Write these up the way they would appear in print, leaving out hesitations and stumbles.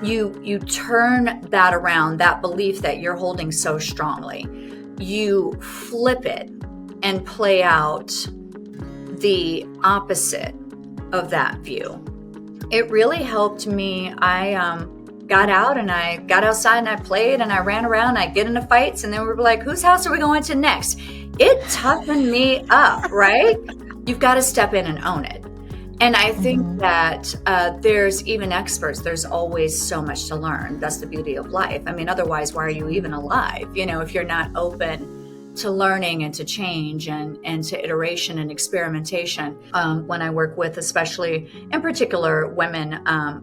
you turn that around, that belief that you're holding so strongly, you flip it and play out the opposite of that view. It really helped me. I got out and I got outside and I played and I ran around, I get into fights, and then we were like, whose house are we going to next? It toughened me up, right? You've got to step in and own it. And I think that there's even experts, there's always so much to learn. That's the beauty of life. I mean, otherwise, why are you even alive? You know, if you're not open to learning and to change and to iteration and experimentation. When I work with, especially in particular, women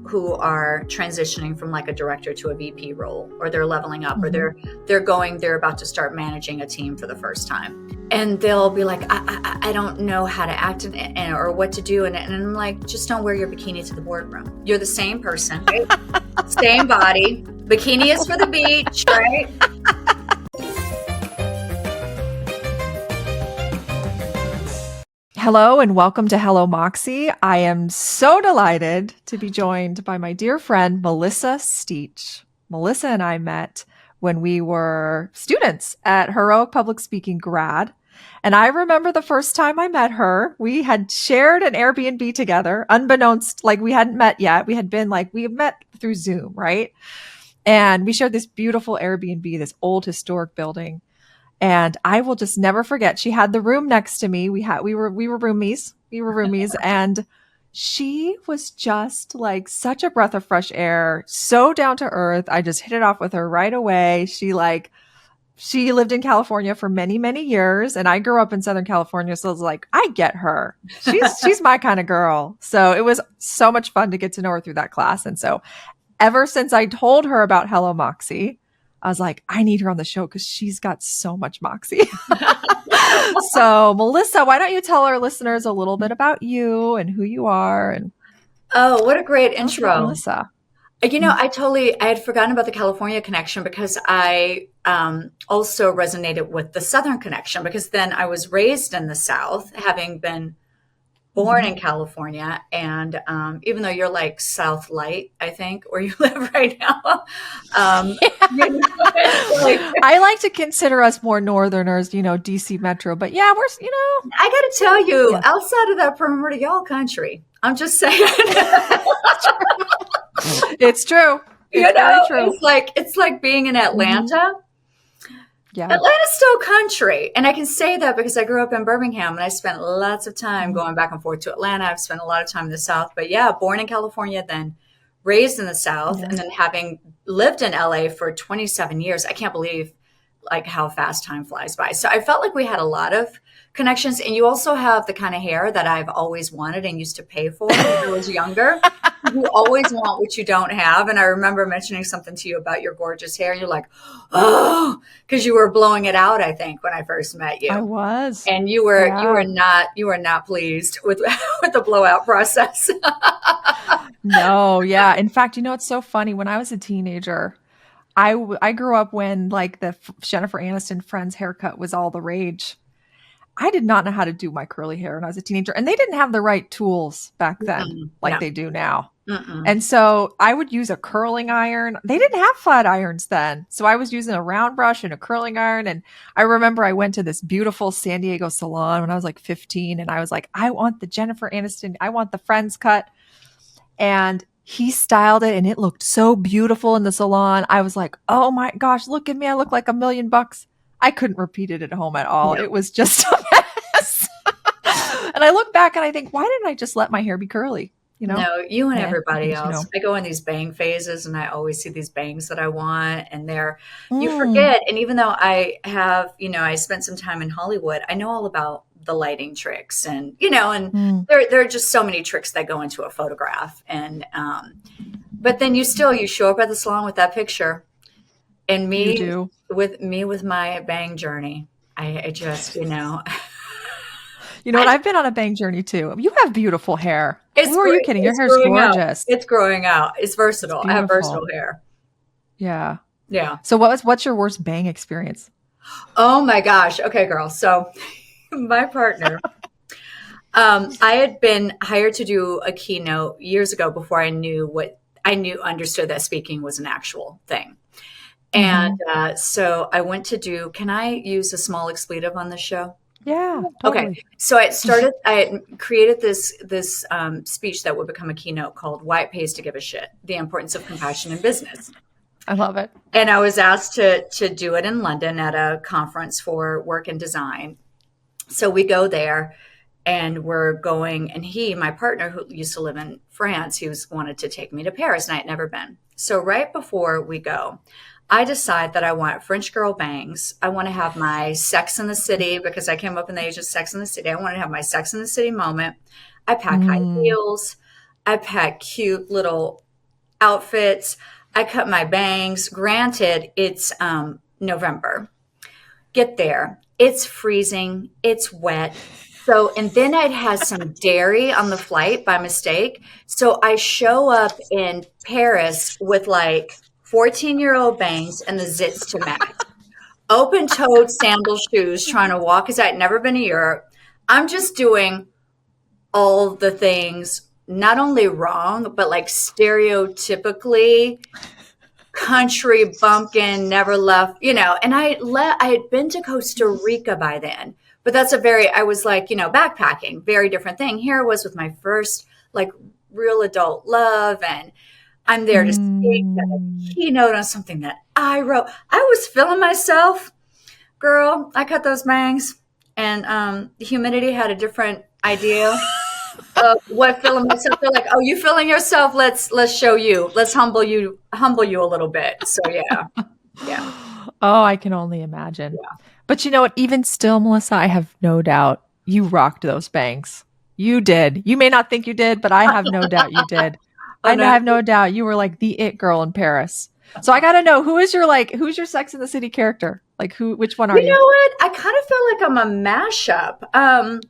who are transitioning from like a director to a VP role, or they're leveling up, or they're about to start managing a team for the first time. And they'll be like, I don't know how to act or what to do. And I'm like, just don't wear your bikini to the boardroom. You're the same person, right? Same body. Bikini is for the beach, right? Hello and welcome to Hello Moxie. I am so delighted to be joined by my dear friend, Melissa Steach. Melissa and I met when we were students at Heroic Public Speaking grad. And I remember the first time I met her, we had shared an Airbnb together, unbeknownst, like we hadn't met yet. We had met through Zoom, right? And we shared this beautiful Airbnb, this old historic building. And I will just never forget. She had the room next to me. We were roomies. And she was just like such a breath of fresh air, so down to earth. I just hit it off with her right away. She lived in California for many, many years, and I grew up in Southern California. So I was like, I get her. She's my kind of girl. So it was so much fun to get to know her through that class. And so ever since I told her about Hello Moxie, I was like, I need her on the show because she's got so much moxie. So, Melissa, why don't you tell our listeners a little bit about you and who you are? And oh, what a great intro, Melissa. You know, I had forgotten about the California connection because I also resonated with the Southern connection, because then I was raised in the South, having been born in California. And even though you're like South Light, I think, where you live right now. You know, I like to consider us more Northerners, DC Metro. But yeah, we're, I got to tell you, outside of that perimeter, y'all country. I'm just saying. It's true. It's very true. It's like being in Atlanta. Yeah. Atlanta's still country. And I can say that because I grew up in Birmingham and I spent lots of time going back and forth to Atlanta. I've spent a lot of time in the South. But yeah, born in California, then raised in the South, and then having lived in LA for 27 years, I can't believe like how fast time flies by. So I felt like we had a lot of connections. And you also have the kind of hair that I've always wanted and used to pay for when I was younger. You always want what you don't have. And I remember mentioning something to you about your gorgeous hair. And you're like, oh, because you were blowing it out, I think, when I first met you. I was. And you were not pleased with the blowout process. No, yeah. In fact, it's so funny. When I was a teenager, I grew up when like the Jennifer Aniston Friends haircut was all the rage. I did not know how to do my curly hair when I was a teenager, and they didn't have the right tools back then they do now. And so I would use a curling iron. They didn't have flat irons then. So I was using a round brush and a curling iron. And I remember I went to this beautiful San Diego salon when I was like 15, and I was like, I want the Jennifer Aniston, I want the Friends cut. And he styled it and it looked so beautiful in the salon. I was like, oh my gosh, look at me. I look like $1 million. I couldn't repeat it at home at all. It was just a mess. And I look back and I think, why didn't I just let my hair be curly? No, you and everybody else. I go in these bang phases and I always see these bangs that I want, and you forget. And even though I have, I spent some time in Hollywood, I know all about the lighting tricks and, there are just so many tricks that go into a photograph. And, but then you show up at the salon with that picture, and with my bang journey, I just, what? I've been on a bang journey too. You have beautiful hair. Who are you kidding? Your hair's gorgeous. It's growing out. It's versatile. I have versatile hair. Yeah. Yeah. So what's your worst bang experience? Oh my gosh. Okay, girl. So my partner, I had been hired to do a keynote years ago before I knew what understood that speaking was an actual thing. And so I went to do, can I use a small expletive on this show? Yeah, totally. Okay. So I created this speech that would become a keynote called Why It Pays to Give a Shit, The Importance of Compassion in Business. I love it. And I was asked to do it in London at a conference for work and design. So we go there and we're going, and my partner who used to live in France, wanted to take me to Paris and I had never been. So right before we go, I decide that I want French girl bangs. I want to have my Sex in the City, because I came up in the age of Sex in the City. I want to have my Sex in the City moment. I pack high heels. I pack cute little outfits. I cut my bangs. Granted, it's November. Get there. It's freezing. It's wet. So, and then I'd had some dairy on the flight by mistake. So I show up in Paris with like 14-year-old bangs and the zits to match. Open-toed sandal shoes, trying to walk as I'd never been to Europe. I'm just doing all the things, not only wrong, but like stereotypically country bumpkin, never left, and I had been to Costa Rica by then, but I was like, backpacking, very different thing. Here I was with my first like real adult love, and I'm there to speak a keynote on something that I wrote. I was feeling myself, girl. I cut those bangs, and the humidity had a different idea of what feeling myself. They're like, "Oh, you feeling yourself? Let's show you. Let's humble you a little bit." So yeah. Oh, I can only imagine. Yeah. But you know what? Even still, Melissa, I have no doubt you rocked those bangs. You did. You may not think you did, but I have no doubt you did. I have no doubt you were like the it girl in Paris. So I got to know, who's your Sex in the City character? Like which one are you? You know what? I kind of feel like I'm a mashup.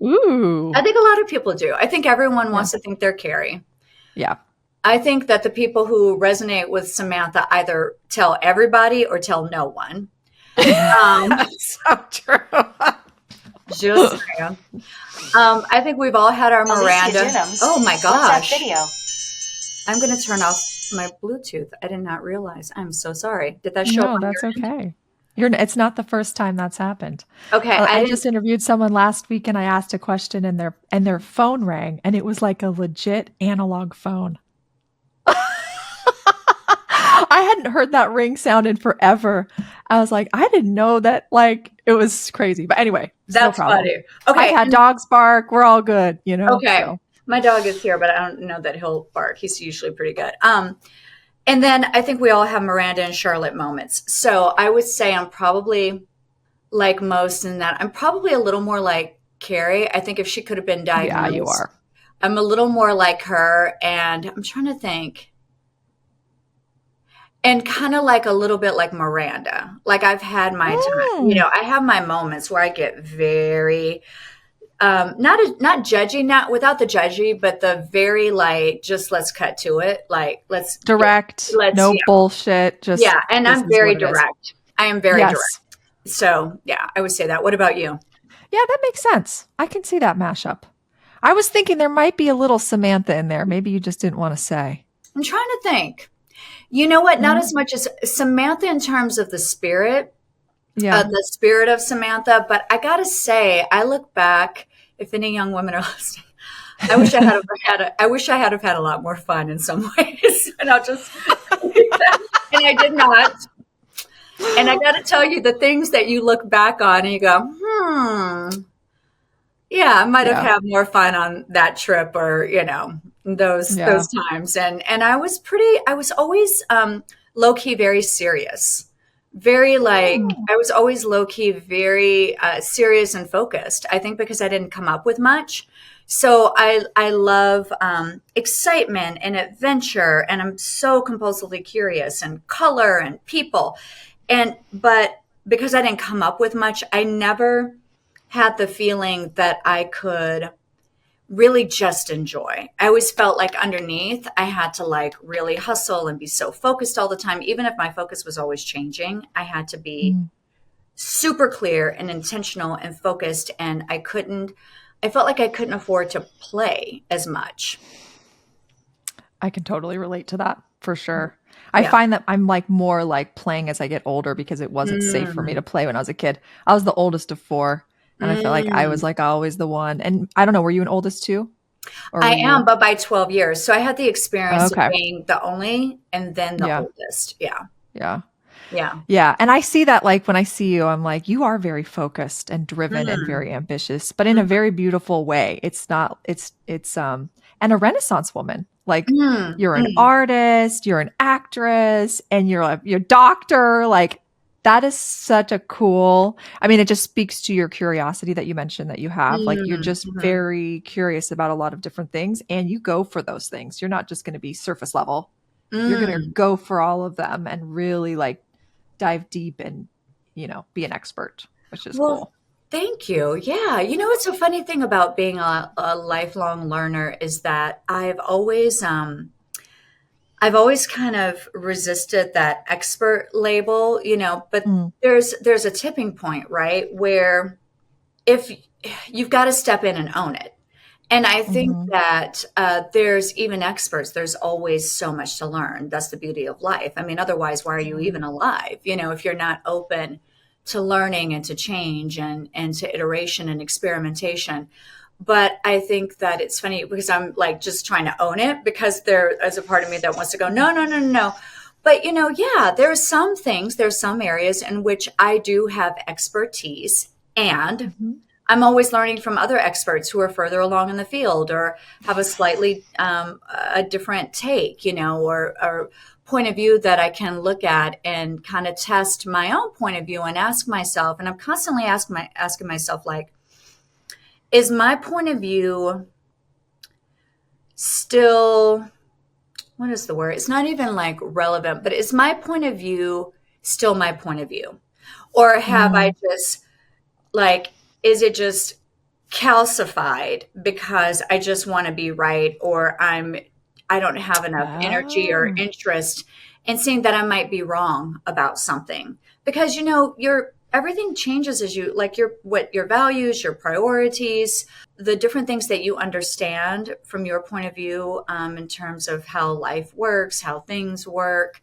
Ooh. I think a lot of people do. I think everyone wants to think they're Carrie. Yeah. I think that the people who resonate with Samantha either tell everybody or tell no one. That's so true. Just saying. I think we've all had our Miranda. Oh my gosh. What's that video? I'm going to turn off my Bluetooth. I did not realize. I'm so sorry. Did that show up? No, that's okay. It's not the first time that's happened. Okay. I just interviewed someone last week and I asked a question and their phone rang and it was like a legit analog phone. I hadn't heard that ring sound in forever. I was like, I didn't know that. Like, it was crazy. But anyway, that's no problem. funny. Okay. I had dogs bark. We're all good, Okay. So. My dog is here, but I don't know that he'll bark. He's usually pretty good. And then I think we all have Miranda and Charlotte moments. So I would say I'm probably like most in that. I'm probably a little more like Carrie. I think if she could have been diagnosed. Yeah, you are. I'm a little more like her. And I'm trying to think. And kind of like a little bit like Miranda. Like I've had my time. I have my moments where I get very... not judgy, not without the judgy, but the very like, just let's cut to it. Like let's direct, no bullshit. Just and I'm very direct. I am very direct. So yeah, I would say that. What about you? Yeah, that makes sense. I can see that mashup. I was thinking there might be a little Samantha in there. Maybe you just didn't want to say. I'm trying to think. You know what? Not as much as Samantha in terms of the spirit. Yeah. The spirit of Samantha. But I got to say, I look back, if any young women are listening, I wish I had had a lot more fun in some ways. And I'll just, and I did not. And I got to tell you, the things that you look back on and you go, yeah, I might have had more fun on that trip or, those times. And I was always low key, very serious. Very I was always low key, very serious and focused. I think because I didn't come up with much. So I love excitement and adventure, and I'm so compulsively curious and color and people. But because I didn't come up with much, I never had the feeling that I could really just enjoy. I always felt like underneath I had to like really hustle and be so focused all the time. Even if my focus was always changing, I had to be super clear and intentional and focused. And I felt like I couldn't afford to play as much. I can totally relate to that. for sure. I Yeah. find that I'm like more like playing as I get older because it wasn't safe for me Mm. to play when I was a kid. I was the oldest of four, and I feel like I was Mm. like always the one. And I don't know, were you an oldest too? Or I were am, you? but by 12 years. So I had the experience of Okay. being the only and then the Yeah. oldest. Yeah. Yeah. Yeah. Yeah. And I see that like when I see you, I'm like, you are very focused and driven and Mm. very ambitious, but in a Mhm. very beautiful way. It's not, and a Renaissance woman. Like Mm. you're an Mm. artist, you're an actress, and you're a doctor. Like that is such a cool, I mean, it just speaks to your curiosity that you mentioned that you have. Like you're Mm. just Mhm. very curious about a lot of different things and you go for those things. You're not just going to be surface level. You're going to Mm. go for all of them and really like dive deep and, be an expert, which is Well, cool. thank you. Yeah. What's a funny thing about being a lifelong learner is that I've always kind of resisted that expert label, but Mm, there's a tipping point, right? Where if you've got to step in and own it. And I think mhm, that there's even experts, there's always so much to learn. That's the beauty of life. I mean, otherwise, why are you mm, even alive? If you're not open to learning and to change and to iteration and experimentation. But I think that it's funny because I'm like just trying to own it because there is a part of me that wants to go, no, no, no, no, no. But yeah, there's some areas in which I do have expertise, and mhm. I'm always learning from other experts who are further along in the field or have a slightly a different take, or point of view that I can look at and kind of test my own point of view and ask myself. And I'm constantly asking myself, like, is my point of view still, what is the word? It's not even like relevant, but is my point of view still my point of view? Or have I Mm, just like, is it just calcified because I just want to be right, or I don't have enough energy or oh, interest in seeing that I might be wrong about something? Because your everything changes as you like your values, your priorities, the different things that you understand from your point of view, in terms of how life works, how things work.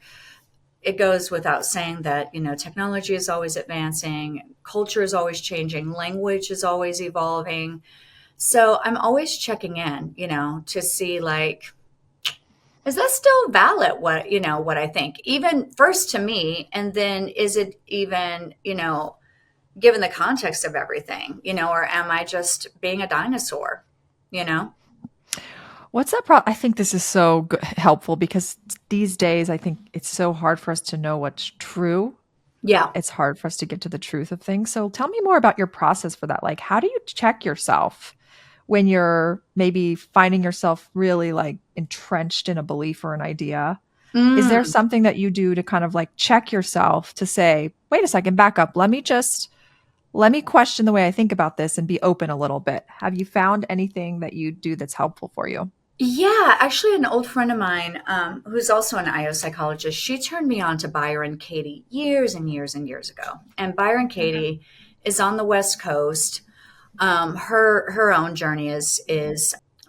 It goes without saying that technology is always advancing, culture is always changing, language is always evolving. So I'm always checking in, to see, like, is that still valid, what I think, even first to me, and then is it even given the context of everything, or am I just being a dinosaur, you know what's that problem? I think this is so helpful because these days I think it's so hard for us to know what's true. yeah. It's hard for us to get to the truth of things. So tell me more about your process for that. Like, how do you check yourself when you're maybe finding yourself really like entrenched in a belief or an idea? Is there Mm. something that you do to kind of like check yourself to say, wait a second, back up. Let me question the way I think about this and be open a little bit. Have you found anything that you do that's helpful for you? Yeah, actually, an old friend of mine, who's also an IO psychologist, she turned me on to Byron Katie years and years and years ago. And Byron Okay. Katie is on the West Coast. Her own journey is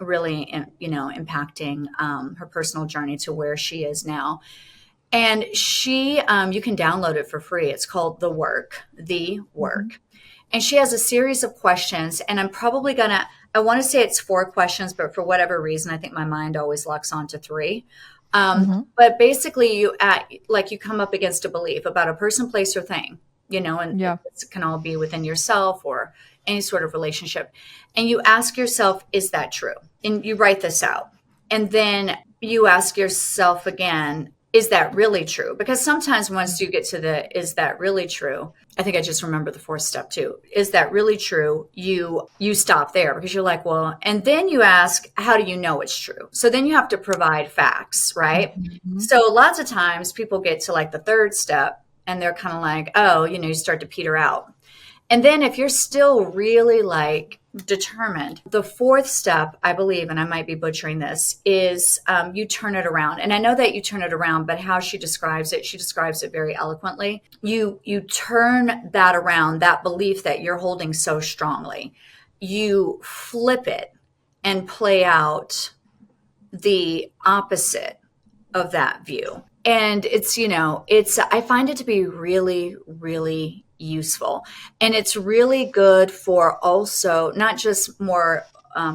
really impacting her personal journey to where she is now. And she, you can download it for free. It's called The Mhm. Work. And she has a series of questions. And I want to say it's four questions, but for whatever reason, I think my mind always locks on to three. Mhm. But basically, you come up against a belief about a person, place, or thing, and Yeah. it can all be within yourself or any sort of relationship. And you ask yourself, is that true? And you write this out. And then you ask yourself again, is that really true? Because sometimes once you get to the is that really true, I think I just remember the fourth step too. Is that really true? You stop there because you're like, well, and then you ask, how do you know it's true? So then you have to provide facts, right? Mhm. So lots of times people get to like the third step and they're kind of like, oh, you start to peter out. And then if you're still really like determined, the fourth step, I believe, and I might be butchering this, is you turn it around. And I know that you turn it around, but how she describes it very eloquently. You turn that around, that belief that you're holding so strongly. You flip it and play out the opposite of that view. And it's, I find it to be really, really useful. And it's really good for also not just more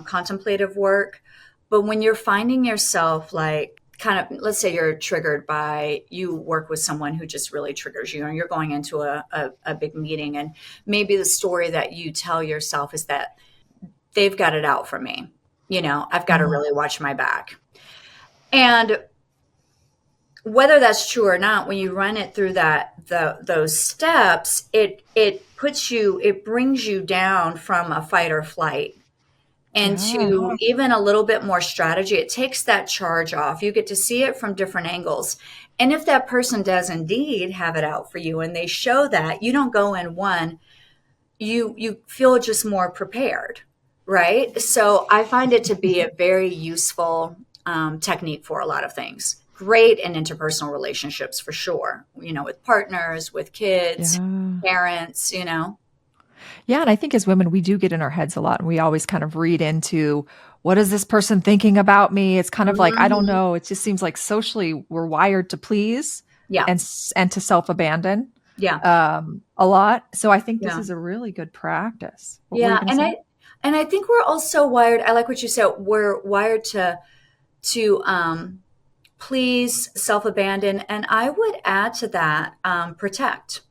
contemplative work, but when you're finding yourself like kind of, let's say you're triggered by, you work with someone who just really triggers you, and you're going into a big meeting, and maybe the story that you tell yourself is that they've got it out for me. I've got to really watch my back. And whether that's true or not, when you run it through those steps, it brings you down from a fight or flight into even a little bit more strategy. It takes that charge off. You get to see it from different angles. And if that person does indeed have it out for you and they show that, you don't go in one, you feel just more prepared, right? So I find it to be a very useful technique for a lot of things. Great in interpersonal relationships for sure, with partners, with kids, parents, Yeah. And I think as women, we do get in our heads a lot, and we always kind of read into, what is this person thinking about me? It's kind of like, I don't know. It just seems like socially we're wired to please and to self-abandon a lot. So I think this is a really good practice. And I think we're also wired. I like what you said. We're wired to please, self-abandon. And I would add to that, protect.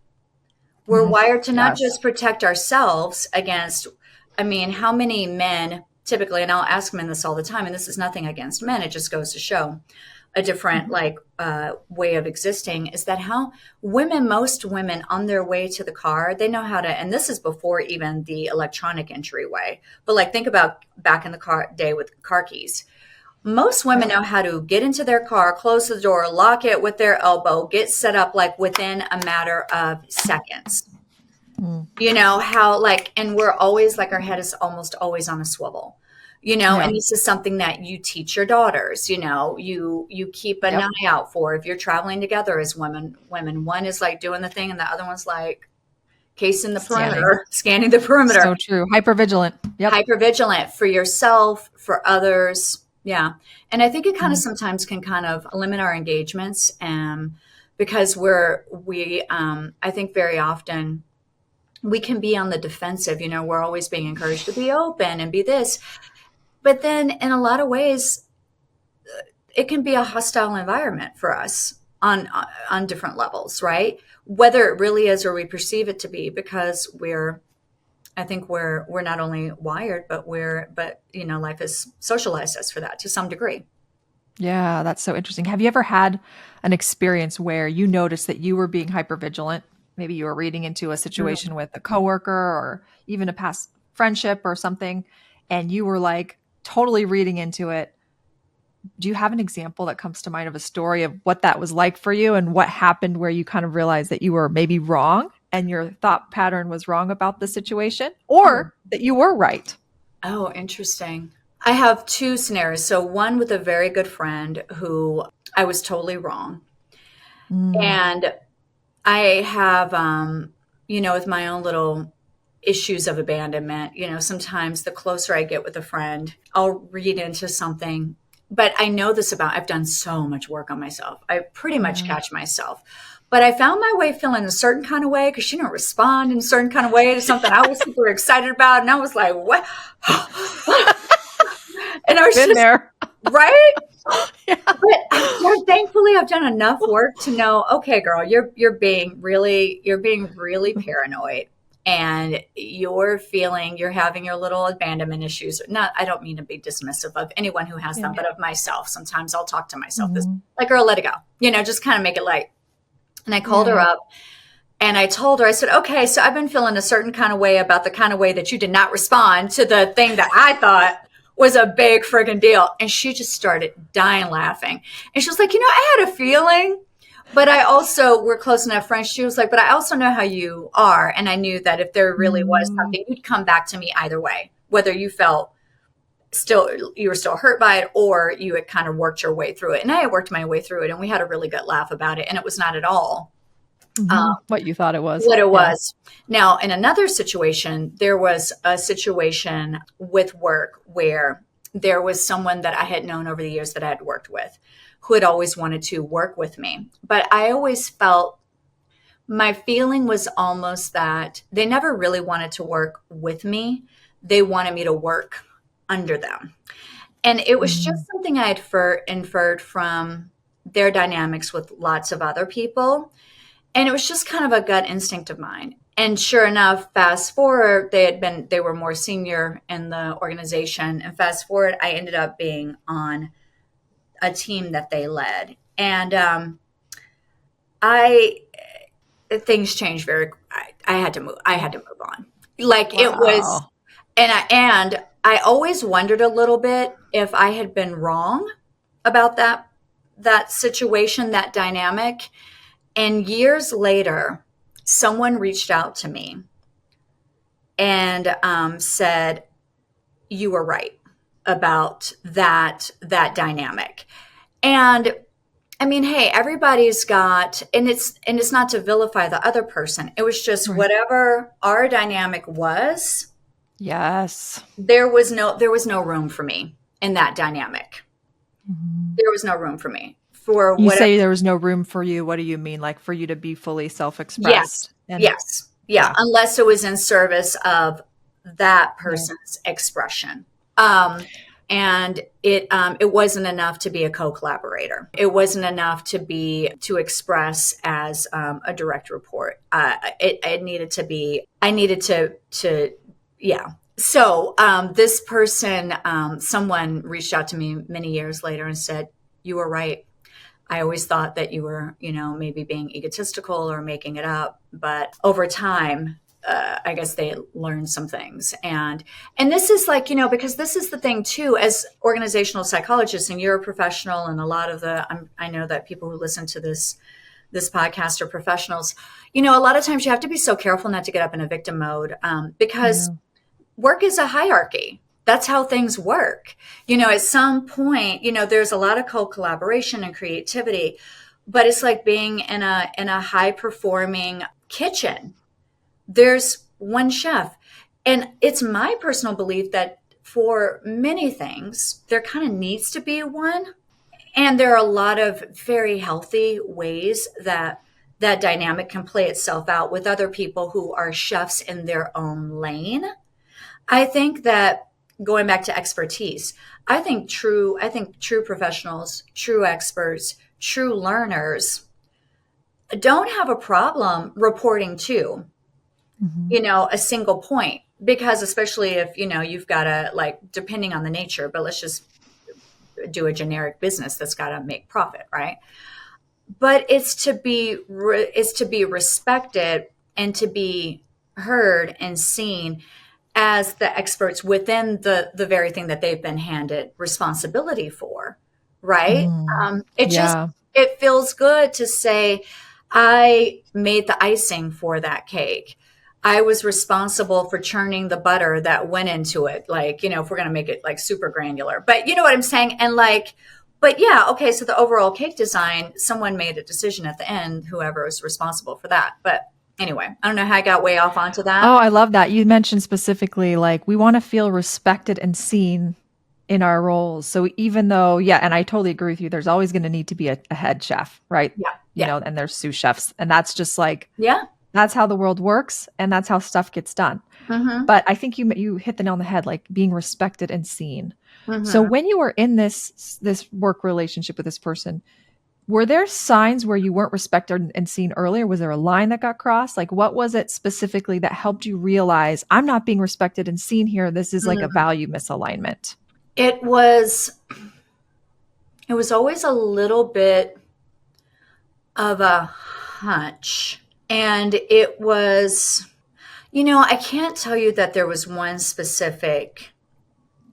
We're wired to not just protect ourselves against, how many men typically, and I'll ask men this all the time, and this is nothing against men, it just goes to show a different way of existing, is that how most women on their way to the car, they know how to, and this is before even the electronic entryway, but think about back in the day with car keys. Most women know how to get into their car, close the door, lock it with their elbow, get set up within a matter of seconds. How and we're always our head is almost always on a swivel, and this is something that you teach your daughters, you keep an eye out for if you're traveling together as women. One is doing the thing and the other one's casing the perimeter, scanning the perimeter. So true. Hypervigilant. Yep. Hypervigilant for yourself, for others. Yeah. And I think it kind of sometimes can kind of limit our engagements, because I think very often we can be on the defensive, we're always being encouraged to be open and be this, but then in a lot of ways, it can be a hostile environment for us on different levels, right? Whether it really is or we perceive it to be, because I think we're not only wired, but life has socialized us for that to some degree. Yeah, that's so interesting. Have you ever had an experience where you noticed that you were being hypervigilant? Maybe you were reading into a situation with a coworker or even a past friendship or something, and you were totally reading into it. Do you have an example that comes to mind of a story of what that was like for you and what happened where you kind of realized that you were maybe wrong and your thought pattern was wrong about the situation, or that you were right? Oh, interesting. I have two scenarios. So one with a very good friend who I was totally wrong. And I have, with my own little issues of abandonment, sometimes the closer I get with a friend, I'll read into something, but I know this I've done so much work on myself. I pretty much catch myself. But I found my way feeling a certain kind of way because she didn't respond in a certain kind of way to something I was super excited about. And I was like, what? And I was Been there. Right? Yeah. But thankfully I've done enough work to know, okay, girl, you're being really paranoid, and you're having your little abandonment issues. I don't mean to be dismissive of anyone who has them, but of myself. Sometimes I'll talk to myself this, girl, let it go, just kind of make it light. And I called her up and I told her, I said, okay, so I've been feeling a certain kind of way about the kind of way that you did not respond to the thing that I thought was a big friggin' deal. And she just started dying laughing. And she was like, I had a feeling, but we're close enough friends. She was like, but I also know how you are. And I knew that if there really was something, you'd come back to me either way, whether you felt you were still hurt by it or you had kind of worked your way through it. And I had worked my way through it, and we had a really good laugh about it. And it was not at all what you thought it was. What it was. Now, in another situation, there was a situation with work where there was someone that I had known over the years that I had worked with who had always wanted to work with me. But I always felt, my feeling was almost that they never really wanted to work with me. They wanted me to work under them. And it was just something I had inferred from their dynamics with lots of other people. And it was just kind of a gut instinct of mine. And sure enough, fast forward, they were more senior in the organization. And fast forward, I ended up being on a team that they led. And things changed I had to move. I had to move on. Like it was, and I always wondered a little bit if I had been wrong about that situation, that dynamic. And years later, someone reached out to me and said, "You were right about that dynamic." And I mean, hey, everybody's got, and it's not to vilify the other person. It was just whatever our dynamic was. Yes. There was no room for me in that dynamic. There was no room for me. For you whatever. Say there was no room for you. What do you mean? Like for you to be fully self-expressed? Yes. Yeah. Unless it was in service of that person's expression. And it wasn't enough to be a co-collaborator. It wasn't enough to express as a direct report. It needed to be. I needed to. Yeah. So this person, someone reached out to me many years later and said, "You were right. I always thought that you were, maybe being egotistical or making it up. But over time, I guess they learned some things." And this is like, because this is the thing too, as organizational psychologists, and you're a professional, and a lot of I know that people who listen to this podcast are professionals. A lot of times you have to be so careful not to get up in a victim mode, because work is a hierarchy. That's how things work. At some point, there's a lot of co-collaboration and creativity, but it's like being in a high performing kitchen. There's one chef. And it's my personal belief that for many things, there kind of needs to be one. And there are a lot of very healthy ways that dynamic can play itself out with other people who are chefs in their own lane. I think that, going back to expertise, I think true professionals, true experts, true learners don't have a problem reporting to, a single point, because especially if, you've got to, depending on the nature, but let's just do a generic business that's got to make profit, right? But it's to be respected and to be heard and seen as the experts within the very thing that they've been handed responsibility for, right? It feels good to say, I made the icing for that cake. I was responsible for churning the butter that went into it. If we're going to make it super granular, but you know what I'm saying? And but yeah, okay. So the overall cake design, someone made a decision at the end, whoever was responsible for that. But anyway, I don't know how I got way off onto that. Oh, I love that. You mentioned specifically, we want to feel respected and seen in our roles. So even though, and I totally agree with you, there's always going to need to be a head chef, right? Yeah. And there's sous chefs, and that's just that's how the world works, and that's how stuff gets done. But I think you hit the nail on the head, being respected and seen. So when you were in this work relationship with this person, were there signs where you weren't respected and seen earlier? Was there a line that got crossed? What was it specifically that helped you realize, I'm not being respected and seen here? This is a value misalignment. It was always a little bit of a hunch. And it was, I can't tell you that there was one specific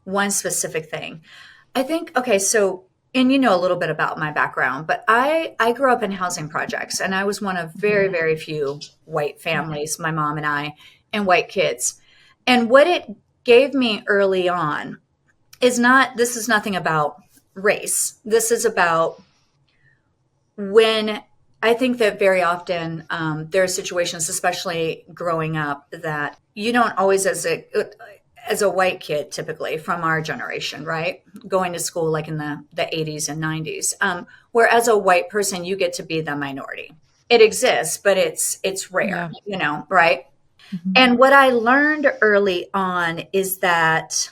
thing. I think, okay, so, and a little bit about my background, but I grew up in housing projects, and I was one of very, very few white families, my mom and I, and white kids. And what it gave me early on this is nothing about race. This is about when I think that very often there are situations, especially growing up, that you don't always, as as a white kid, typically from our generation, right? Going to school like in the 80s and 90s, where as a white person, you get to be the minority. It exists, but it's rare, Yeah. right? Mhm. And what I learned early on is that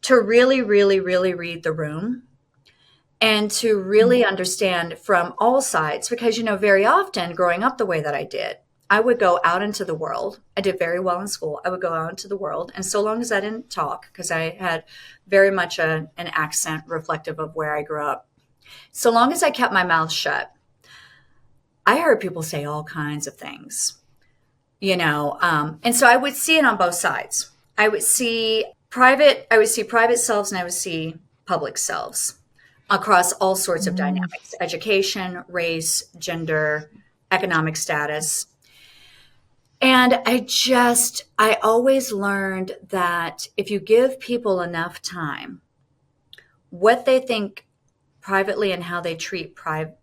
to really, really, really read the room and to really understand from all sides, because, very often growing up the way that I did, I would go out into the world. I did very well in school. I would go out into the world. And so long as I didn't talk, because I had very much an accent reflective of where I grew up, so long as I kept my mouth shut, I heard people say all kinds of things, and so I would see it on both sides. I would see private selves and I would see public selves across all sorts of Mm. dynamics: education, race, gender, economic status. And I always learned that if you give people enough time, what they think privately and how they treat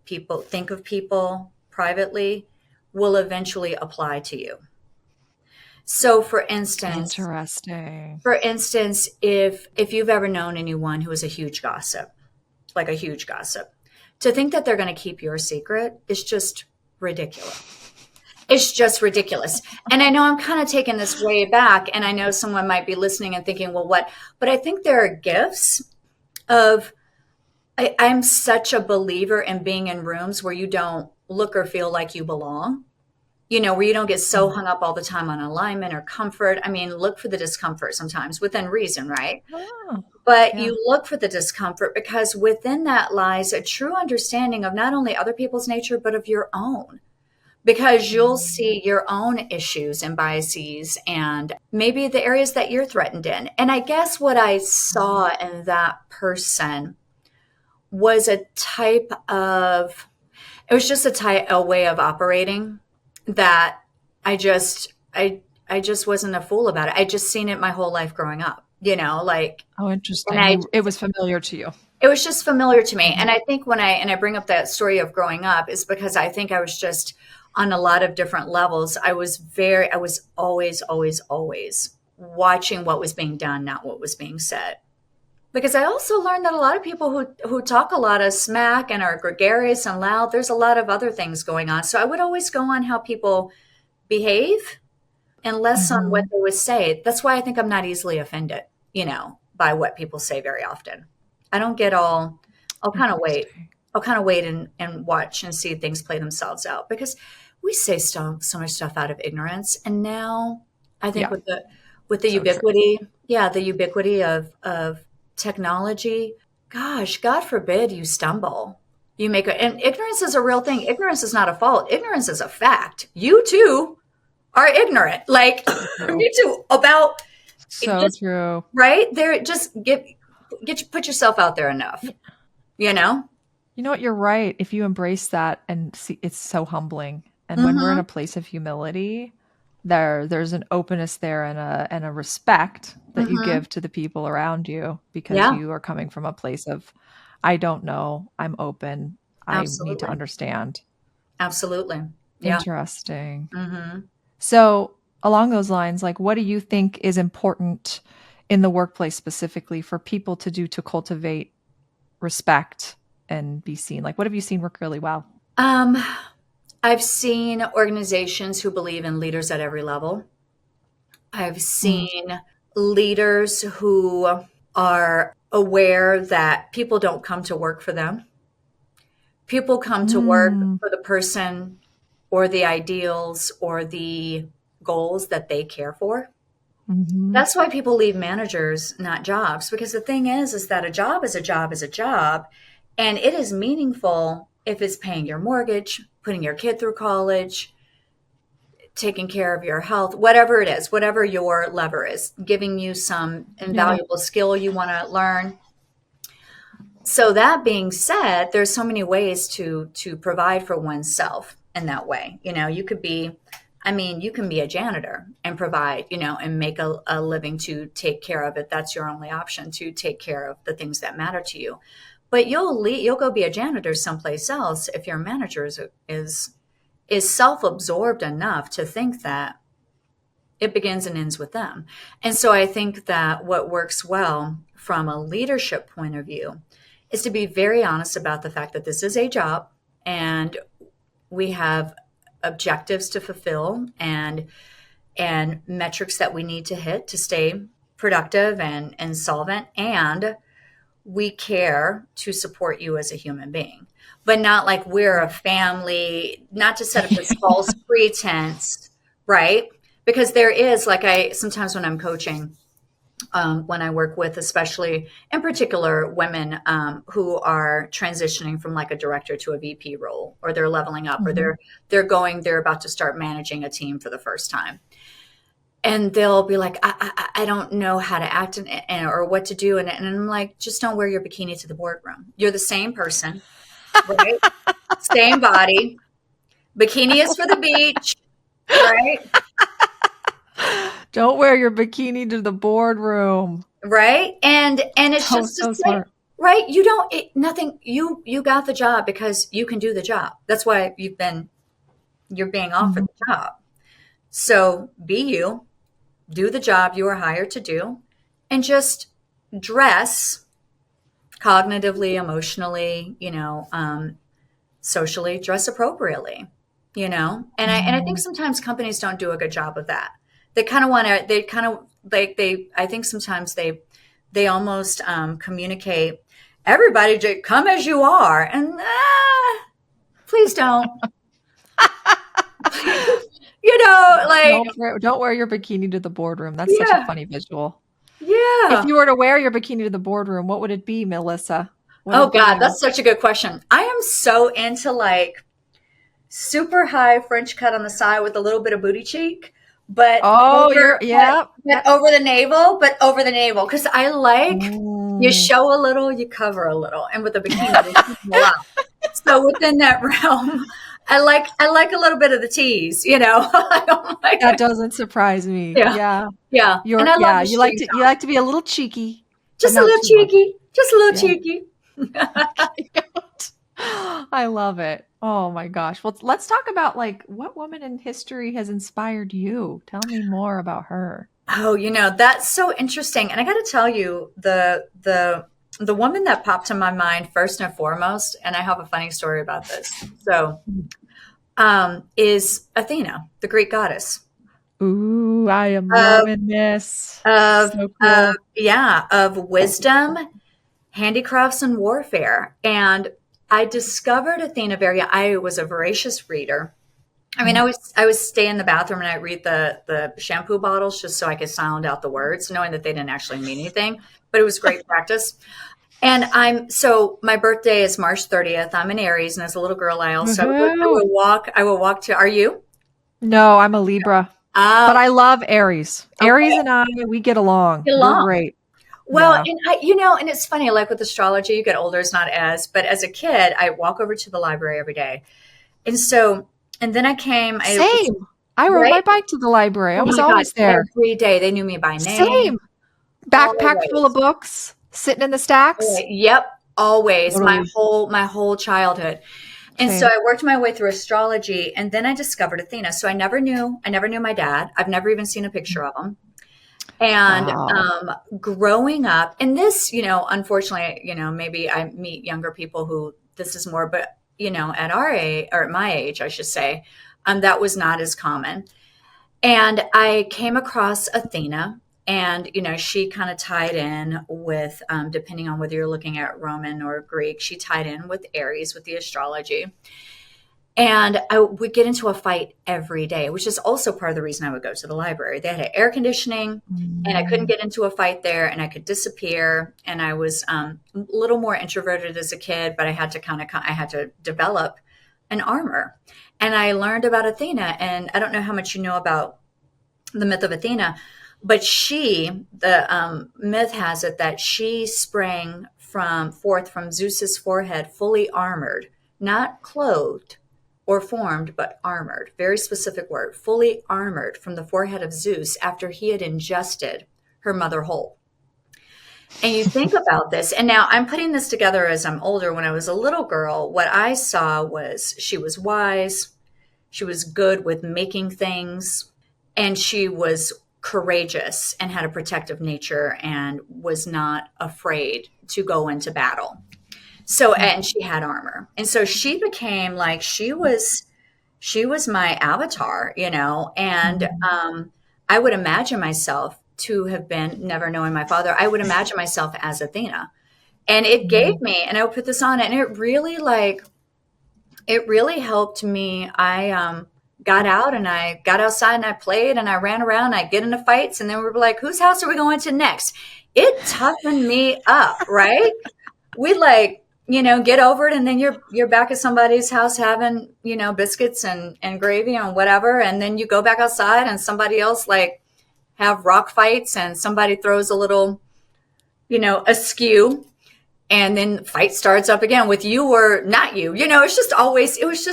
people, think of people privately, will eventually apply to you. So Interesting. for instance, if you've ever known anyone who is a huge gossip, like a huge gossip, to think that they're going to keep your secret is just ridiculous. It's just ridiculous. And I know I'm kind of taking this way back, and I know someone might be listening and thinking, well, what? But I think there are gifts of, I'm such a believer in being in rooms where you don't look or feel like you belong, where you don't get so hung up all the time on alignment or comfort. I mean, look for the discomfort sometimes within reason, right? Oh, But yeah. you look for the discomfort because within that lies a true understanding of not only other people's nature, but of your own. Because you'll see your own issues and biases and maybe the areas that you're threatened in. And I guess what I saw in that person was it was just a way of operating that I just wasn't a fool about it. I just seen it my whole life growing up, like, Oh, and interesting. It was familiar to you. it was just familiar to me. Mhm. And I think when I bring up that story of growing up is because I think I was just on a lot of different levels. I was always, always, always watching what was being done, not what was being said. Because I also learned that a lot of people who talk a lot of smack and are gregarious and loud, there's a lot of other things going on. So I would always go on how people behave and less on what Mhm. they would say. That's why I think I'm not easily offended, by what people say very often. I don't get I'll kind of wait. Interesting. I'll kind of wait and watch and see things play themselves out because we say so much stuff out of ignorance. And now I think Yeah, with the so true. ubiquity, the ubiquity of technology, gosh, God forbid you stumble. And ignorance is a real thing. Ignorance is not a fault. Ignorance is a fact. You too are ignorant. Like True. me too about So just true. right there. Just put yourself out there enough, you know? You know what? You're right. If you embrace that and see, it's so humbling. And when we're in Mm-hmm. a place of humility, there's an openness there and a respect that you Mm-hmm. give to the people around you because Yeah, you are coming from a place of, I don't know, I'm open, I need to absolutely. understand. Absolutely. Yeah. Interesting. Mm-hmm. So, along those lines, like, what do you think is important in the workplace specifically for people to do to cultivate respect and be seen? Like, what have you seen work really well? Um, I've seen organizations who believe in leaders at every level. I've Mm. seen leaders who are aware that people don't come to work for them. People come to work Mm. for the person or the ideals or the goals that they care for. Mhm. That's why people leave managers, not jobs, because the thing is that a job is a job is a job, and it is meaningful if it's paying your mortgage, putting your kid through college, taking care of your health, whatever it is, whatever your lever is, giving you some Yeah. invaluable skill you want to learn. So that being said, there's so many ways to provide for oneself in that way. You could be, you can be a janitor and provide, and make a living to take care of it. That's your only option, to take care of the things that matter to you. But you'll go be a janitor someplace else if your manager is self-absorbed enough to think that It begins and ends with them. And so I think that what works well from a leadership point of view is to be very honest about the fact that this is a job and we have objectives to fulfill and metrics that we need to hit to stay productive and solvent, and we care to support you as a human being, but not like we're a family, not to set up this false pretense, right? Because there is, like, I sometimes when I'm coaching, when I work with, especially in particular, women who are transitioning from like a director to a VP role, or they're leveling up, or they're about to start managing a team for the first time. And they'll be like, I don't know how to act or what to do. And I'm like, just don't wear your bikini to the boardroom. You're the same person, right? Same body. Bikini is for the beach, right? Don't wear your bikini to the boardroom. Right. And it's so just to say, smart. right. You don't, nothing, you got the job because you can do the job. That's why you're being offered the job. So be you. Do the job you are hired to do, and just dress cognitively, emotionally, socially, dress appropriately, and I think sometimes companies don't do a good job of that. They kind of want to, I think sometimes they almost communicate, everybody just come as you are. And please don't. Don't wear your bikini to the boardroom. That's such a funny visual. Yeah. If you were to wear your bikini to the boardroom, what would it be, Melissa? Oh God, that's such a good question. I am so into like super high French cut on the side with a little bit of booty cheek, but over the navel, because I like you show a little, you cover a little, and with a bikini, so within that realm. I like a little bit of the tease, That doesn't surprise me. Yeah. You like to be a little cheeky. Just a little cheeky. I love it. Oh my gosh. Well, let's talk about like what woman in history has inspired you. Tell me more about her. Oh, that's so interesting. And I got to tell you, the woman that popped to my mind first and foremost, and I have a funny story about this. So, is Athena, the Greek goddess. Ooh, I am loving this. So cool. Of wisdom, handicrafts, and warfare. And I discovered Athena I was a voracious reader. I mean, I would stay in the bathroom and I'd read the shampoo bottles just so I could sound out the words, knowing that they didn't actually mean anything, but it was great practice. And my birthday is March 30th. I'm an Aries, and as a little girl, I would walk to, are you? No, I'm a Libra, but I love Aries. Okay. Aries and I, we get along. We're great. Well, and and it's funny, like with astrology, you get older, it's not as, but as a kid, I walk over to the library every day. And then I came. Same. I rode my bike to the library. I was always there. Every day. They knew me by name. Same. Backpack full of books, sitting in the stacks. Yep. Always. Totally. My whole childhood. And so I worked my way through astrology, and then I discovered Athena. So I never knew my dad. I've never even seen a picture of him. And growing up, and this, unfortunately, maybe I meet younger people who this is more, but at our age, or at my age, I should say, that was not as common. And I came across Athena, and, she kind of tied in with, depending on whether you're looking at Roman or Greek, she tied in with Aries, with the astrology. And I would get into a fight every day, which is also part of the reason I would go to the library. They had air conditioning, and I couldn't get into a fight there, and I could disappear. And I was a little more introverted as a kid, but I had to develop an armor. And I learned about Athena, and I don't know how much you know about the myth of Athena, but the myth has it that she sprang forth from Zeus's forehead, fully armored, not clothed or formed, but armored. Very specific word, fully armored from the forehead of Zeus after he had ingested her mother whole. And you think about this, and now I'm putting this together as I'm older. When I was a little girl, what I saw was she was wise, she was good with making things, And she was courageous and had a protective nature and was not afraid to go into battle. So, and she had armor. And so she became like, she was my avatar, you know, and I would imagine myself to have been, never knowing my father, I would imagine myself as Athena. And it gave me, and I would put this on, and it really helped me. I got out and I got outside and I played and I ran around, I get into fights, and then we were like, whose house are we going to next? It toughened me up, right? We like, you know, get over it, and then you're back at somebody's house having, you know, biscuits and gravy and whatever, and then you go back outside and somebody else like have rock fights and somebody throws a little, you know, askew, and then fight starts up again with you or not you. You know, it's just always, it was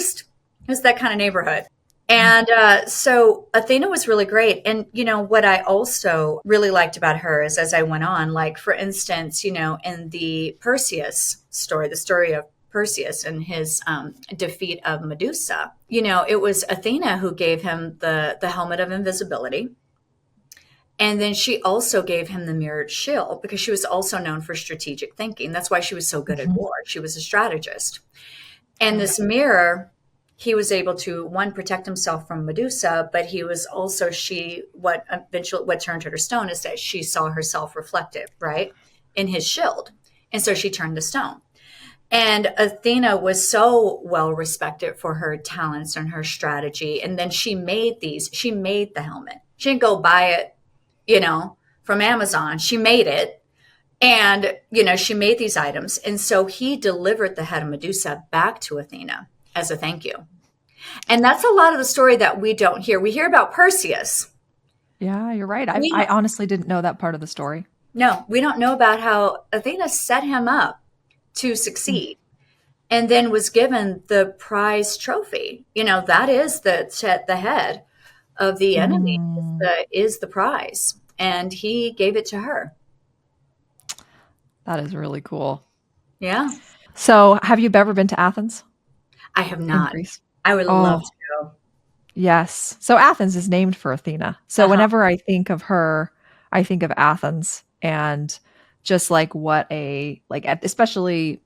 that kind of neighborhood. And so Athena was really great. And, you know, what I also really liked about her is as I went on, like, for instance, you know, in the Perseus story, the story of Perseus and his defeat of Medusa, you know, it was Athena who gave him the helmet of invisibility. And then she also gave him the mirrored shield because she was also known for strategic thinking. That's why she was so good at war. She was a strategist. And this mirror, he was able to, one, protect himself from Medusa, but he was also, what turned her to stone is that she saw herself reflected, right, in his shield. And so she turned to stone. And Athena was so well respected for her talents and her strategy. And then she made the helmet. She didn't go buy it, you know, from Amazon. She made it. And, you know, she made these items. And so he delivered the head of Medusa back to Athena as a thank you. And that's a lot of the story that we don't hear. We hear about Perseus. Yeah, you're right. I honestly didn't know that part of the story. No, we don't know about how Athena set him up to succeed and then was given the prize trophy. You know, that is the head of the enemy is the prize. And he gave it to her. That is really cool. Yeah. So have you ever been to Athens? I have not. I would love to go. Yes. So Athens is named for Athena. So whenever I think of her, I think of Athens and just like especially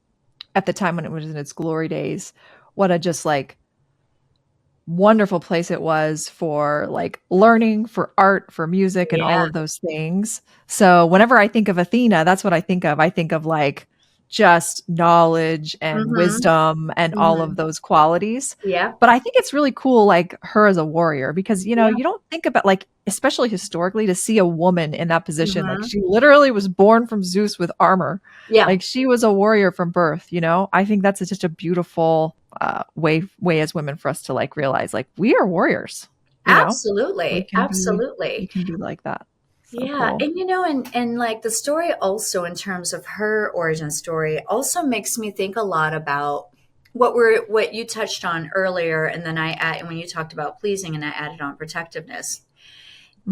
at the time when it was in its glory days, what a just like wonderful place it was for like learning, for art, for music, and all of those things. So whenever I think of Athena, that's what I think of. I think of like just knowledge and wisdom and all of those qualities. Yeah. But I think it's really cool, like her as a warrior, because, you know, you don't think about like, especially historically, to see a woman in that position. Like she literally was born from Zeus with armor. Yeah. Like she was a warrior from birth, you know? I think that's just a beautiful way as women for us to like realize like we are warriors. Absolutely. We can be like that. So yeah. cool. And, you know, and like the story also in terms of her origin story also makes me think a lot about what you touched on earlier. And then when you talked about pleasing and I added on protectiveness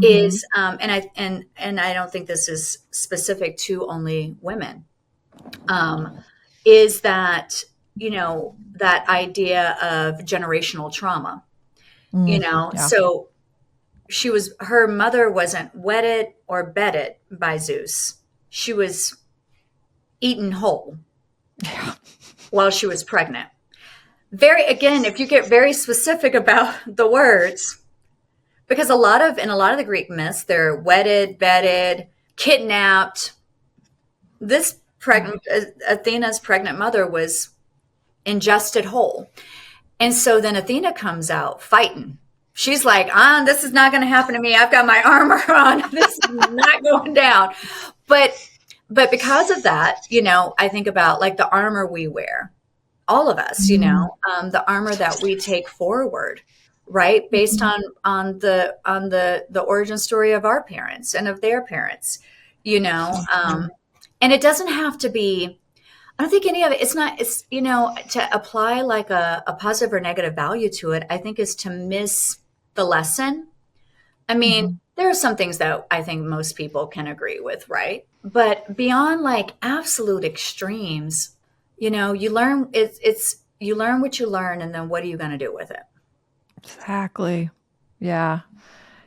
is, and I don't think this is specific to only women, is that, you know, that idea of generational trauma, you know, so her mother wasn't wedded or bedded by Zeus. She was eaten whole while she was pregnant. Again, if you get very specific about the words, because in a lot of the Greek myths, they're wedded, bedded, kidnapped. Athena's pregnant mother was ingested whole. And so then Athena comes out fighting. She's like, this is not going to happen to me. I've got my armor on. This is not going down. But because of that, you know, I think about like the armor we wear, all of us, you know, the armor that we take forward, right? Based on the origin story of our parents and of their parents, you know, and it doesn't have to be, I don't think any of it, it's, you know, to apply like a positive or negative value to it, I think is to miss the lesson. I mean, there are some things that I think most people can agree with, right? But beyond like absolute extremes, you know, you learn you learn what you learn, and then what are you going to do with it? Exactly. Yeah.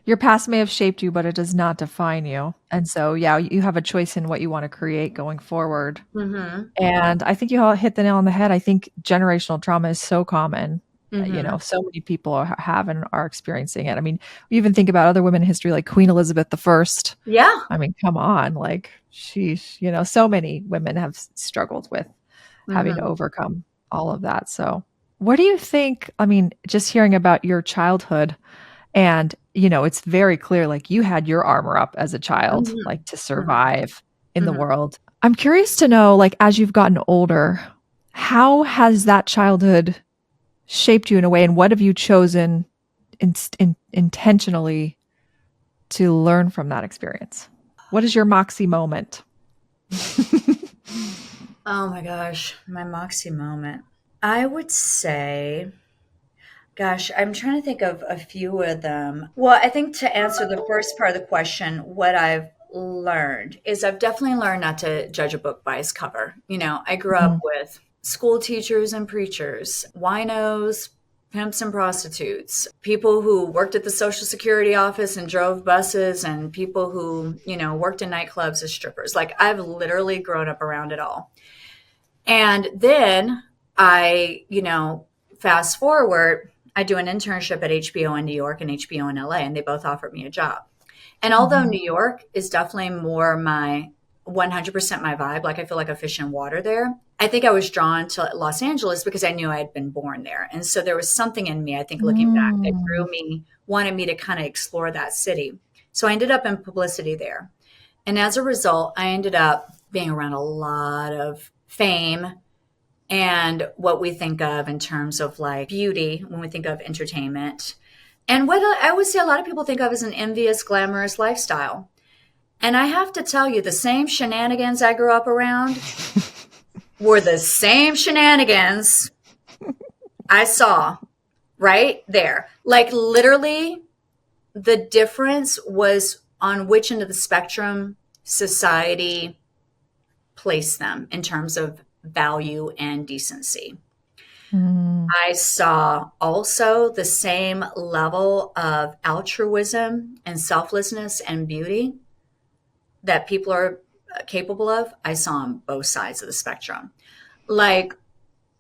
Your past may have shaped you, but it does not define you. And so, yeah, you have a choice in what you want to create going forward. Mm-hmm. And I think you all hit the nail on the head. I think generational trauma is so common. Mm-hmm. So many people have and are experiencing it. I mean, we even think about other women in history like Queen Elizabeth I. Yeah. I mean, come on, like sheesh, so many women have struggled with having to Mm-hmm. overcome all of that. So, what do you think? I mean, just hearing about your childhood and, it's very clear like you had your armor up as a child, Mm-hmm. like to Mm-hmm. survive in the Mm-hmm. world. I'm curious to know, like, as you've gotten older, how has that childhood shaped you in a way? And what have you chosen intentionally to learn from that experience? What is your Moxie moment? Oh my gosh, my Moxie moment. I would say, gosh, I'm trying to think of a few of them. Well, I think to answer the first part of the question, what I've learned is I've definitely learned not to judge a book by its cover. I grew up Mhm. with school teachers and preachers, winos, pimps and prostitutes, people who worked at the Social Security office and drove buses, and people who, worked in nightclubs as strippers. Like I've literally grown up around it all. And then fast forward, I do an internship at HBO in New York and HBO in LA, and they both offered me a job. And although Mhm. New York is definitely more my 100% my vibe, like I feel like a fish in water there, I think I was drawn to Los Angeles because I knew I had been born there. And so there was something in me, I think looking back, that Mm. drew me, wanted me to kind of explore that city. So I ended up in publicity there. And as a result, I ended up being around a lot of fame and what we think of in terms of like beauty when we think of entertainment. And what I would say a lot of people think of as an envious, glamorous lifestyle. And I have to tell you, the same shenanigans I grew up around were the same shenanigans I saw right there. Like literally, the difference was on which end of the spectrum society placed them in terms of value and decency. Mm. I saw also the same level of altruism and selflessness and beauty that people are capable of. I saw on both sides of the spectrum. Like,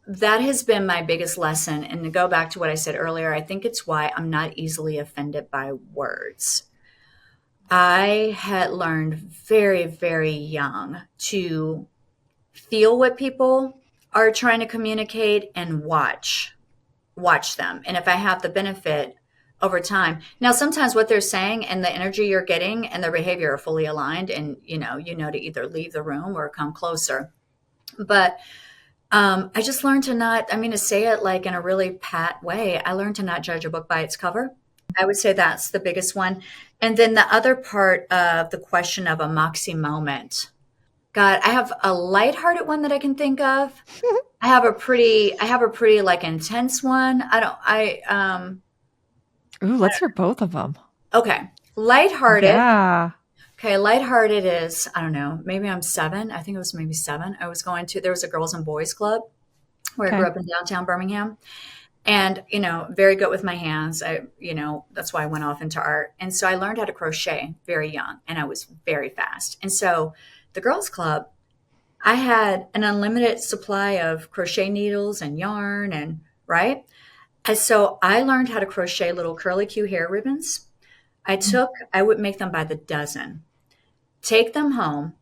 that has been my biggest lesson. And to go back to what I said earlier, I think it's why I'm not easily offended by words. I had learned very, very young to feel what people are trying to communicate and watch them. And if I have the benefit over time. Now, sometimes what they're saying and the energy you're getting and their behavior are fully aligned, and to either leave the room or come closer. But I just learned to not, to say it like in a really pat way, I learned to not judge a book by its cover. I would say that's the biggest one. And then the other part of the question of a Moxie moment. God, I have a lighthearted one that I can think of. I have a pretty like intense one. Ooh, let's hear both of them. Okay. Lighthearted. Yeah. Okay, lighthearted is, I don't know, maybe I'm 7. I think it was maybe 7. There was a girls and boys club where I grew Okay. up in downtown Birmingham. And, very good with my hands. That's why I went off into art. And so I learned how to crochet very young, and I was very fast. And so the girls club, I had an unlimited supply of crochet needles and yarn and right. And so I learned how to crochet little curly Q hair ribbons. I would make them by the dozen, take them home,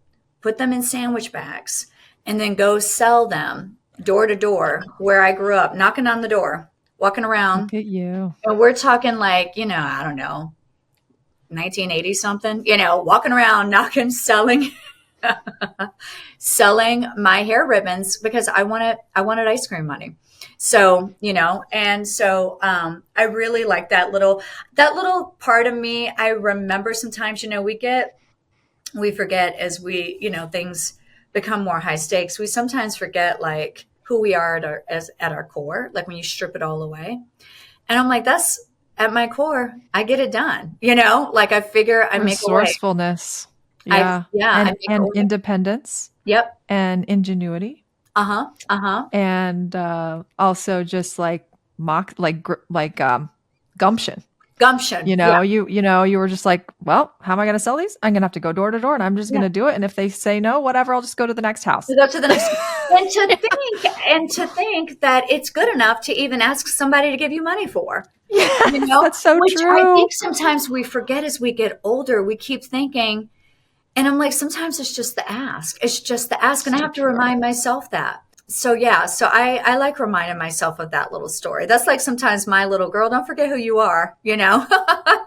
put them in sandwich bags, and then go sell them door to door where I grew up, knocking on the door, walking around. Look at you. And we're talking like, I don't know, 1980 something, walking around, knocking, selling, selling my hair ribbons because I wanted ice cream money. So, I really like that little part of me. I remember sometimes, we forget as things become more high stakes. We sometimes forget like who we are at our core, like when you strip it all away. And I'm like, that's at my core, I get it done. Like I figure I make a way. Resourcefulness. I Yeah. yeah, I make a And way. independence Yep. and ingenuity. Uh-huh. Uh-huh. And also just like gumption. Gumption. You Yeah. know, you were just like, well, how am I going to sell these? I'm going to have to go door to door and I'm just going Yeah. to do it. And if they say no, whatever, I'll just go to the next house. We go to the next and to think that it's good enough to even ask somebody to give you money for. You Yes, know, that's so which I true. think sometimes we forget as we get older. We keep thinking, and I'm like, sometimes it's just the ask. It's just the ask. And I So have to true. remind myself that. So yeah, so I like reminding myself of that little story. That's like sometimes my little girl, don't forget who you are, you know?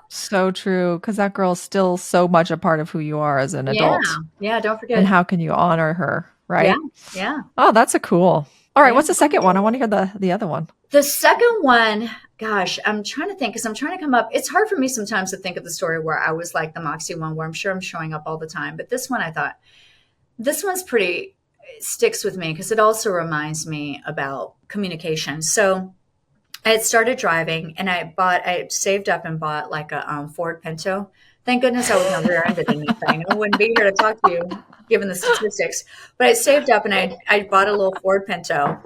So true. Because that girl's still so much a part of who you are as an Yeah. adult. Yeah. Don't And forget. how can you honor her? Yeah. Right. Yeah. Oh, that's a cool. All right. Yeah. What's the second one? I want to hear the other one. The second one, gosh, I'm trying to think because I'm trying to come up. It's hard for me sometimes to think of the story where I was like the Moxie one, where I'm sure I'm showing up all the time. But this one, I thought, this one's pretty, sticks with me because it also reminds me about communication. So I had started driving and I saved up and bought like a Ford Pinto. Thank goodness I was not rear-ended anything. I wouldn't be here to talk to you given the statistics. But I saved up and I bought a little Ford Pinto.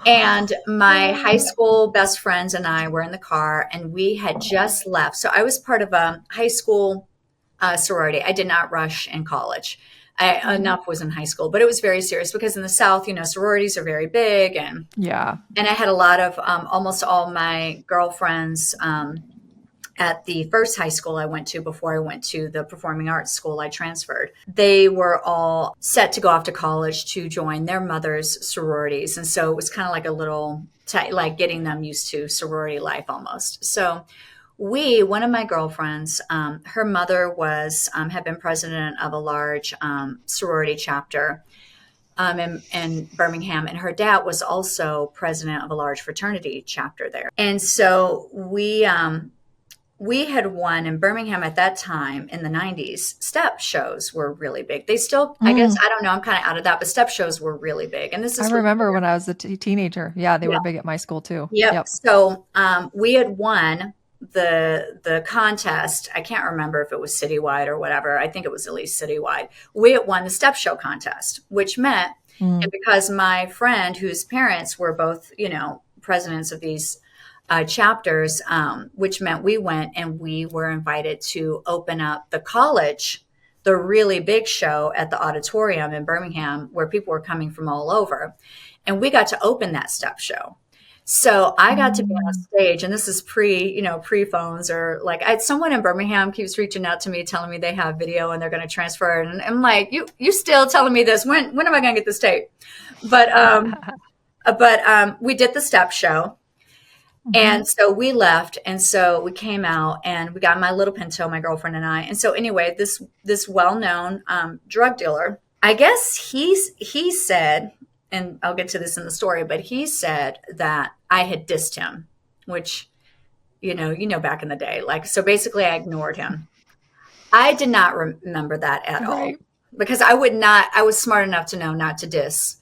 And my high school best friends and I were in the car and we had just left. So I was part of a high school sorority. I did not rush in college. Enough was in high school, but it was very serious because in the South, you know, sororities are very big, Yeah. and I had a lot of almost all my girlfriends at the first high school I went to before I went to the performing arts school I transferred. They were all set to go off to college to join their mother's sororities, and so it was kind of like a little like getting them used to sorority life almost. So one of my girlfriends, her mother had been president of a large sorority chapter in Birmingham, and her dad was also president of a large fraternity chapter there. And so we had won in Birmingham at that time in the 90s. Step shows were really big. They still, I guess, I don't know, I'm kind of out of that, but step shows were really big. And this I is remember when I was a teenager. Yeah, they yeah. were big at my school too. Yep. So we had won the contest. I can't remember if it was citywide or whatever. I think it was at least citywide. We had won the step show contest, which meant, and because my friend whose parents were both, you know, presidents of these chapters, which meant we went and we were invited to open up the college, the really big show at the auditorium in Birmingham where people were coming from all over. And we got to open that step show. So I got to be on stage, and this is pre phones, or like someone in Birmingham keeps reaching out to me, telling me they have video and they're going to transfer it. And I'm like, you still telling me this? When am I going to get this tape? But we did the step show. And so we left, and so we came out, and we got my little Pinto, my girlfriend and I. And so anyway, this well-known drug dealer, I guess he said, and I'll get to this in the story, but he said that I had dissed him, which, you know, back in the day, like, so basically I ignored him. I did not remember that at all because I was smart enough to know not to diss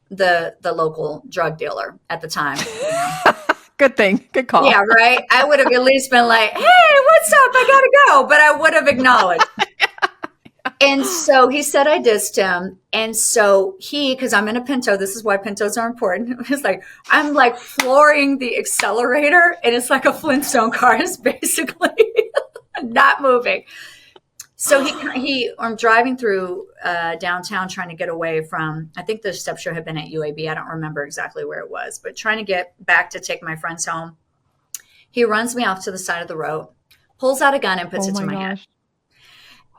the local drug dealer at the time. You know? Good thing. Good call. Yeah, right. I would have at least been like, hey, what's up? I gotta go. But I would have acknowledged. And so he said I dissed him. And so because I'm in a Pinto, this is why Pintos are important. It's like, I'm like flooring the accelerator, and it's like a Flintstone car. It's basically not moving. So I'm driving through downtown trying to get away from, I think the step show had been at UAB. I don't remember exactly where it was, but trying to get back to take my friends home. He runs me off to the side of the road, pulls out a gun and puts it to my head.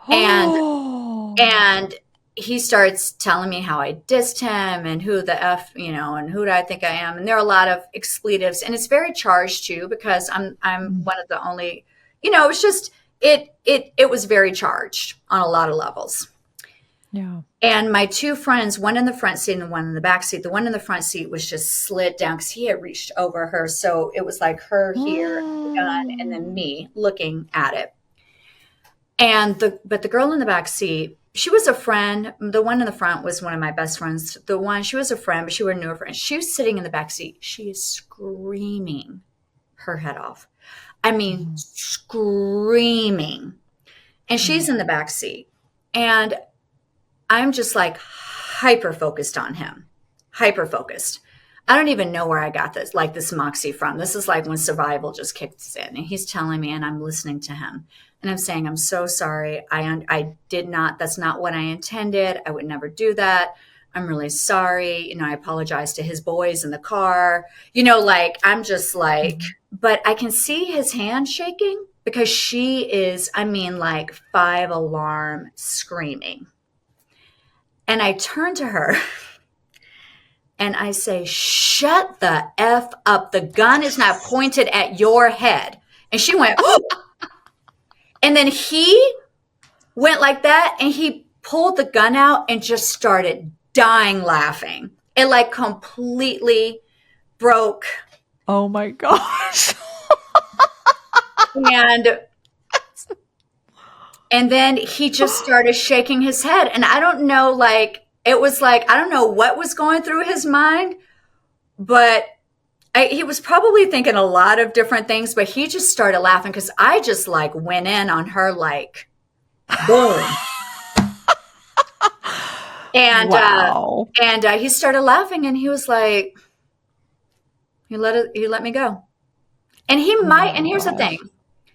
And he starts telling me how I dissed him and who the F, you know, and who do I think I am. And there are a lot of expletives, and it's very charged too, because I'm one of the only, you know, it's just, it was very charged on a lot of levels. Yeah. And my two friends, one in the front seat and one in the back seat, the one in the front seat was just slid down because he had reached over her. So it was like her here, the gun, and then me looking at it. But the girl in the back seat, she was a friend. The one in the front was one of my best friends. She was a friend, but she was a newer friend. She was sitting in the back seat. She is screaming her head off. I mean, screaming. And she's in the back seat. And I'm just like hyper focused on him, hyper focused. I don't even know where I got this, like this Moxie from. This is like when survival just kicks in, and he's telling me, and I'm listening to him, and I'm saying, I'm so sorry. I did not, that's not what I intended. I would never do that. I'm really sorry. You know, I apologize to his boys in the car, you know, like, I'm just like, but I can see his hand shaking because she is, I mean, like 5 alarm screaming. And I turn to her and I say, shut the F up. The gun is not pointed at your head. And she went, oh. And then he went like that and he pulled the gun out and just started dying laughing. It like completely broke. Oh my gosh. And then he just started shaking his head. And I don't know, like, it was like, I don't know what was going through his mind, but he was probably thinking a lot of different things, but he just started laughing because I just like went in on her like, boom. And, wow. He started laughing and he was like, he let me go. And he might, and here's the thing,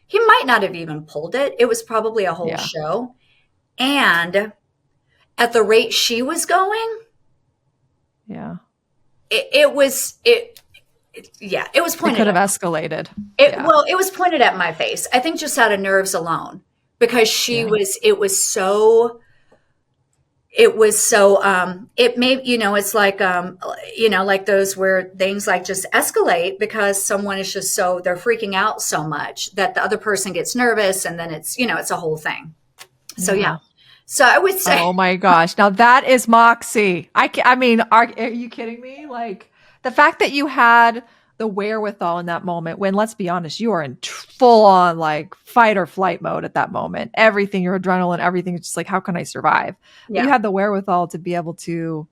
he might not have even pulled it. It was probably a whole show. And at the rate she was going, it was pointed. It could have escalated. Well, it was pointed at my face. I think just out of nerves alone, because it may, you know, it's like, you know, like those where things like just escalate because someone is just they're freaking out so much that the other person gets nervous, and then it's, you know, it's a whole thing. So, yeah. So I would say, oh my gosh. Now that is Moxie. I mean, are you kidding me? Like the fact that you had the wherewithal in that moment when, let's be honest, you are in full on like fight or flight mode at that moment. Everything, your adrenaline, everything is just like, how can I survive? Yeah. You had the wherewithal to be able to,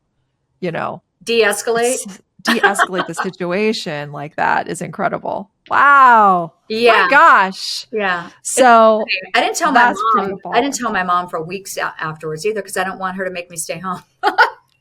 you know, de-escalate the situation like that is incredible. Wow. Yeah. My gosh. Yeah. So I didn't tell my mom. I didn't tell my mom for weeks afterwards either, because I don't want her to make me stay home.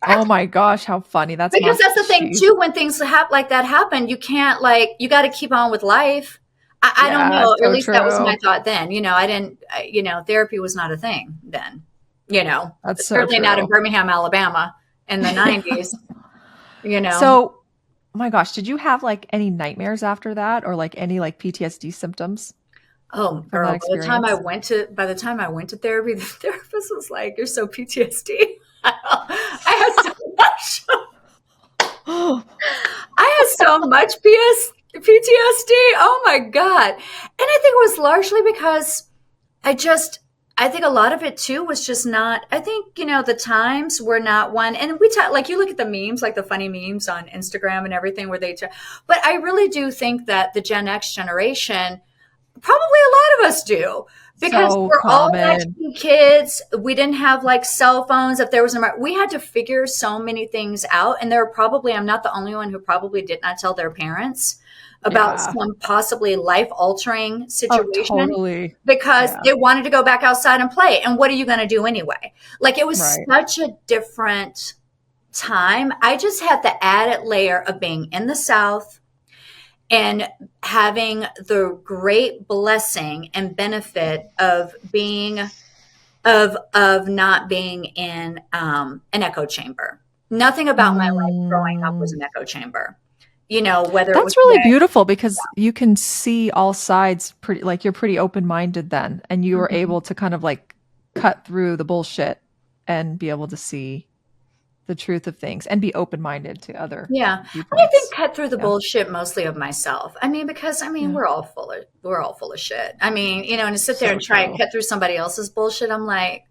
Oh my gosh, how funny. That's because that's the thing too, when things like that happen, you can't, like, you got to keep on with life. I don't know. So at least that was my thought then. You know, I didn't, you know, therapy was not a thing then, you know, that's certainly not in Birmingham, Alabama in the 90s, you know. So, oh my gosh, did you have like any nightmares after that, or like any like PTSD symptoms? Oh, girl, by the time I went to therapy, the therapist was like, "You're so PTSD." I had so much. I had so much PTSD. Oh my God. And I think it was largely because I think a lot of it too was just not, I think, you know, the times were not one. And we talk, like, you look at the memes, like the funny memes on Instagram and everything where but I really do think that the Gen X generation, probably a lot of us do. Because we're all latchkey kids. We didn't have like cell phones. If there was we had to figure so many things out. And there were probably, I'm not the only one who probably did not tell their parents about some possibly life-altering situation, because they wanted to go back outside and play. And what are you going to do anyway? Like, it was such a different time. I just had the added layer of being in the South and having the great blessing and benefit of being, of not being in an echo chamber. Nothing about my life growing up was an echo chamber. You know, whether that's really beautiful, because you can see all sides pretty, like you're pretty open-minded then, and you were able to kind of like cut through the bullshit and be able to see the truth of things and be open-minded to other viewpoints. I think cut through the bullshit mostly of myself. I mean, because we're all full of shit. I mean, you know, and to sit there and try and cut through somebody else's bullshit, I'm like,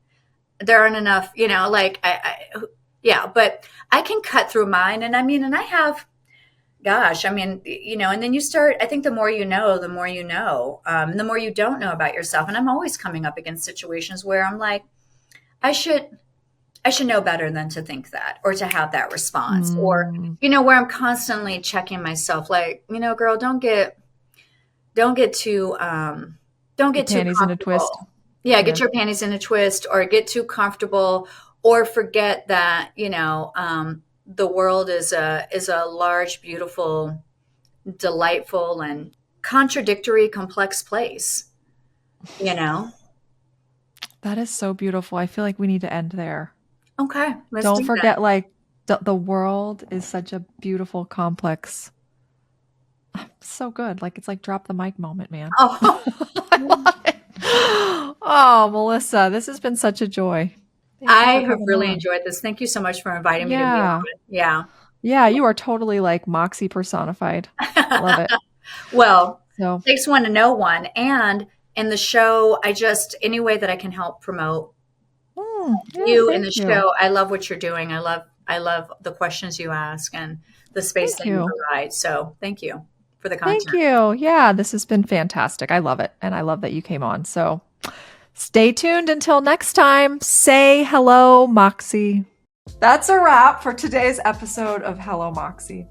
there aren't enough, you know, like but I can cut through mine. And I mean, and I have, gosh, I mean, you know, and then you start, I think the more you know, and the more you don't know about yourself. And I'm always coming up against situations where I'm like, I should know better than to think that, or to have that response, or, you know, where I'm constantly checking myself, like, you know, girl, don't get too panties in a twist. Yeah. Get your panties in a twist, or get too comfortable, or forget that, you know, the world is a large, beautiful, delightful, and contradictory, complex place, you know? That is so beautiful. I feel like we need to end there. Okay, let's Don't do forget, that. like, the world is such a beautiful, complex. So good. Like, it's like drop the mic moment, man. Oh, I love it. Oh, Melissa, this has been such a joy. Thank you I for have coming really on. enjoyed this. Thank you so much for inviting me to be Yeah. on. Yeah. Yeah, you are totally like Moxie personified. Love it. Well, So, takes one to know one. And in the show, any way that I can help promote yeah, you in the thank you. show. I love what you're doing. I love the questions you ask and the space Thank that you you. provide. So thank you for the Thank content. you. Yeah, this has been fantastic. I love it. And I love that you came on. So, stay tuned until next time. Say hello, Moxie. That's a wrap for today's episode of Hello Moxie.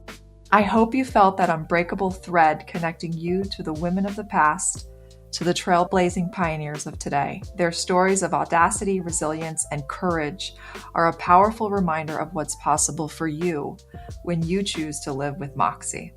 I hope you felt that unbreakable thread connecting you to the women of the past, to the trailblazing pioneers of today. Their stories of audacity, resilience, and courage are a powerful reminder of what's possible for you when you choose to live with Moxie.